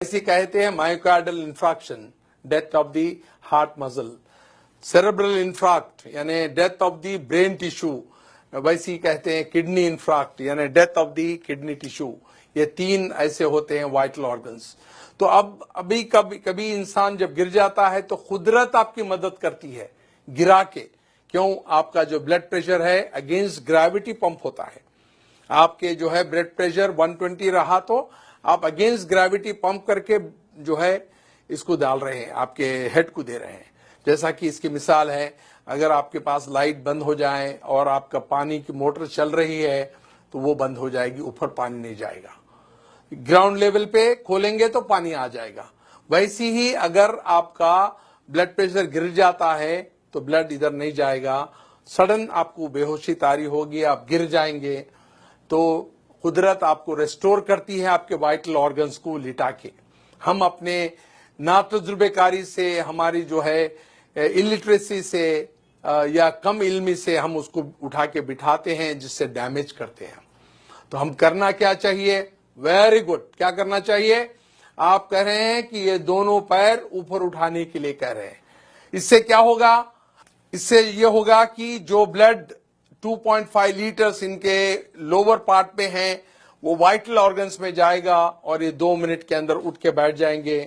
इसे कहते हैं myocardial infarction, death of the heart muscle. Cerebral infarct यानी death of the brain tissue, वैसे ही कहते हैं किडनी इंफ्रैक्ट यानी death of the kidney tissue. ये तीन ऐसे होते हैं वाइटल ऑर्गन्स। तो अब अभी कभी कभी इंसान जब गिर जाता है तो कुदरत आपकी मदद करती है गिरा के। क्यों? आपका जो ब्लड प्रेशर है अगेंस्ट ग्रेविटी पंप होता है। आपके जो है ब्लड प्रेशर 120 रहा तो आप अगेंस्ट ग्रेविटी पंप करके जो है इसको डाल रहे हैं, आपके हेड को दे रहे हैं। जैसा कि इसकी मिसाल है, अगर आपके पास लाइट बंद हो जाए और आपका पानी की मोटर चल रही है तो वो बंद हो जाएगी, ऊपर पानी नहीं जाएगा। ग्राउंड लेवल पे खोलेंगे तो पानी आ जाएगा। वैसी ही अगर आपका ब्लड प्रेशर गिर जाता है तो ब्लड इधर नहीं जाएगा, सडन आपको बेहोशी तारी होगी, आप गिर जाएंगे। तो कुदरत आपको रेस्टोर करती है आपके वाइटल ऑर्गन्स को लिटा के। हम अपने नातजुर्बेकारी से, हमारी जो है इलिटरेसी से या कम इल्मी से हम उसको उठा के बिठाते हैं, जिससे डैमेज करते हैं। तो हम करना क्या चाहिए? Very good. क्या करना चाहिए? आप कह रहे हैं कि ये दोनों पैर ऊपर उठाने के लिए कह रहे हैं। इससे क्या होगा? इससे ये होगा कि जो ब्लड 2.5 लीटर्स इनके लोअर पार्ट में हैं वो वाइटल ऑर्गन्स में जाएगा और ये 2 मिनट के अंदर उठ के बैठ जाएंगे।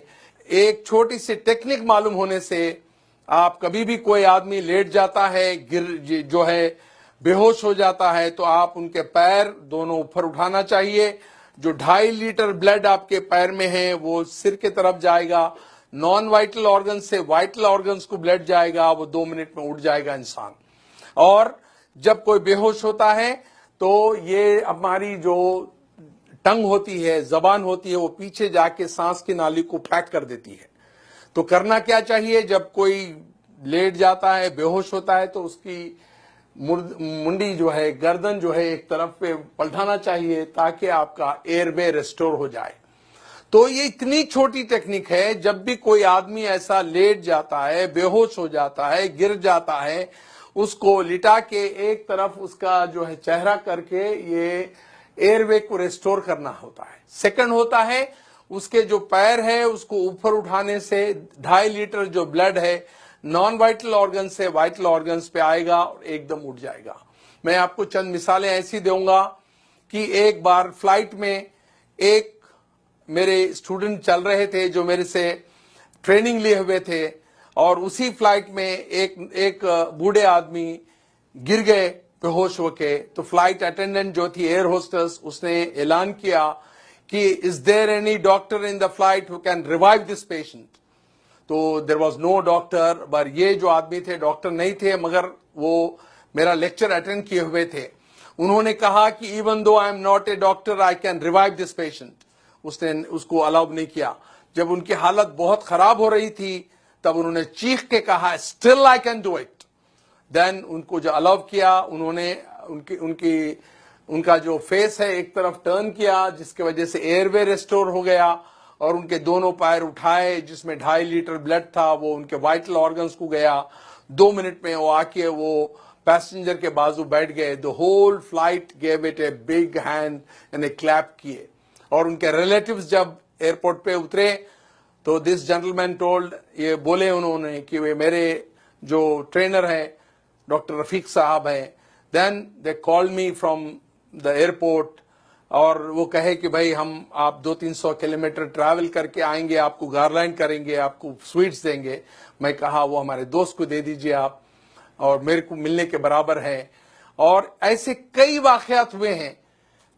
एक छोटी सी टेक्निक मालूम होने से आप कभी भी कोई आदमी लेट जाता है, गिर जो है बेहोश हो जाता है, तो आप उनके पैर दोनों ऊपर उठाना चाहिए। जो 2.5 लीटर ब्लड आपके पैर में है वो सिर के तरफ जाएगा, नॉन वाइटल ऑर्गन से वाइटल ऑर्गन्स को ब्लड जाएगा, वो 2 मिनट में उठ जाएगा इंसान। और जब कोई बेहोश होता है तो ये हमारी जो टंग होती है, जबान होती है, वो पीछे जाके सांस की नाली को पैक कर देती है। तो करना क्या चाहिए? जब कोई लेट जाता है, बेहोश होता है, तो उसकी मुंडी जो है, गर्दन जो है, एक तरफ पे पलटाना चाहिए ताकि आपका एयरवे रेस्टोर हो जाए। तो ये इतनी छोटी टेक्निक है, जब भी कोई आदमी ऐसा लेट जाता है, बेहोश हो जाता है, गिर जाता है, उसको लिटा के एक तरफ उसका जो है चेहरा करके ये एयरवे को रेस्टोर करना होता है। सेकंड होता है उसके जो पैर है उसको ऊपर उठाने से 2.5 लीटर जो ब्लड है नॉन वाइटल ऑर्गन से वाइटल ऑर्गन्स पे आएगा और एकदम उठ जाएगा। मैं आपको चंद मिसालें ऐसी दूंगा कि एक बार फ्लाइट में एक मेरे स्टूडेंट चल रहे थे जो मेरे से ट्रेनिंग लिए हुए थे, और उसी फ्लाइट में एक बूढ़े आदमी गिर गए बेहोश होके। तो फ्लाइट अटेंडेंट जो थी, एयर होस्टेस, उसने ऐलान किया कि is there any doctor in the flight who can revive this patient. तो देयर वाज नो डॉक्टर, पर ये जो आदमी थे डॉक्टर नहीं थे, मगर वो मेरा लेक्चर अटेंड किए हुए थे। उन्होंने कहा कि even though I am not a doctor I can revive this patient. उसने उसको अलाउ नहीं किया। जब उनकी हालत बहुत खराब हो रही थी तब उन्होंने चीख के कहा still I can do it. Then उनको जो अलाउ किया, उन्होंने उनका जो फेस है एक तरफ टर्न किया, जिसकी वजह से एयरवे रेस्टोर हो गया, और उनके दोनों पैर उठाए जिसमें 2.5 लीटर ब्लड था वो उनके वाइटल ऑर्गन्स को गया। 2 मिनट में वो आके वो पैसेंजर के बाजू बैठ गए। The whole flight gave it a big hand and a clap किए। और उनके रिलेटिव्स जब एयरपोर्ट पे उतरे तो दिस जेंटलमैन टोल्ड, ये बोले उन्होंने कि वे मेरे जो ट्रेनर है डॉक्टर रफीक साहब हैं। Then they called me from the airport, और वो कहे कि भाई हम आप 200-300 किलोमीटर ट्रैवल करके आएंगे, आपको गारलैंड करेंगे, आपको स्वीट्स देंगे। मैं कहा वो हमारे दोस्त को दे दीजिए आप, और मेरे को मिलने के बराबर है। और ऐसे कई वाकयात हुए हैं,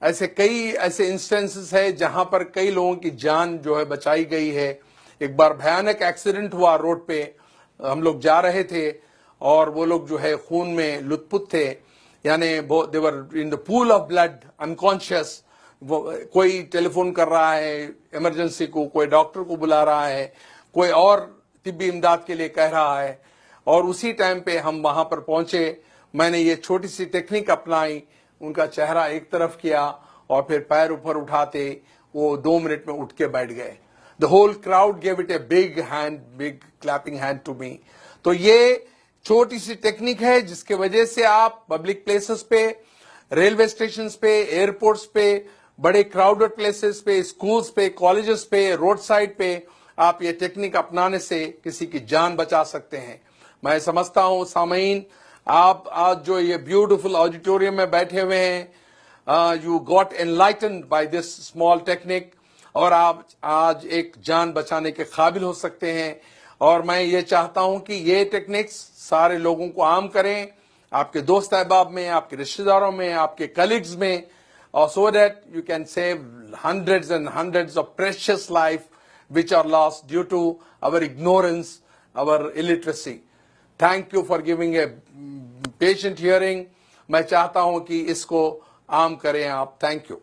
ऐसे इंस्टेंसेस है जहां पर कई लोगों की जान जो है बचाई गई है। एक बार भयानक एक्सीडेंट हुआ रोड पे, हम लोग जा रहे थे और वो लोग जो है खून में लुथपुथ थे, यानी they were in the pool of blood, unconscious. कोई टेलीफोन कर रहा है इमरजेंसी को, कोई डॉक्टर को बुला रहा है, कोई और तिब्बी इमदाद के लिए कह रहा है, और उसी टाइम पे हम वहां पर पहुंचे। मैंने ये छोटी सी टेक्निक अपनाई, उनका चेहरा एक तरफ किया और फिर पैर ऊपर उठाते वो 2 मिनट में उठ के बैठ गए। The whole crowd gave it a big clapping hand to me. तो ये छोटी सी टेक्निक है जिसके वजह से आप पब्लिक प्लेसेस पे, रेलवे स्टेशन पे, एयरपोर्ट्स पे, बड़े क्राउडेड प्लेसेस पे, स्कूल्स पे, कॉलेजेस पे, रोड साइड पे आप ये टेक्निक अपनाने से किसी की जान बचा सकते हैं। मैं समझता हूं सामीन, आप आज जो ये ब्यूटीफुल ऑडिटोरियम में बैठे हुए हैं, you got enlightened by this small technique, और आप आज एक जान बचाने के काबिल हो सकते हैं। और मैं ये चाहता हूं कि ये टेक्निक्स सारे लोगों को आम करें, आपके दोस्त अहबाब में, आपके रिश्तेदारों में, आपके कलीग्स में, और so that you can save hundreds and hundreds of precious life which are lost due to our ignorance, our illiteracy. Thank you for giving a patient hearing. मैं चाहता हूं कि इसको आम करें आप। Thank you.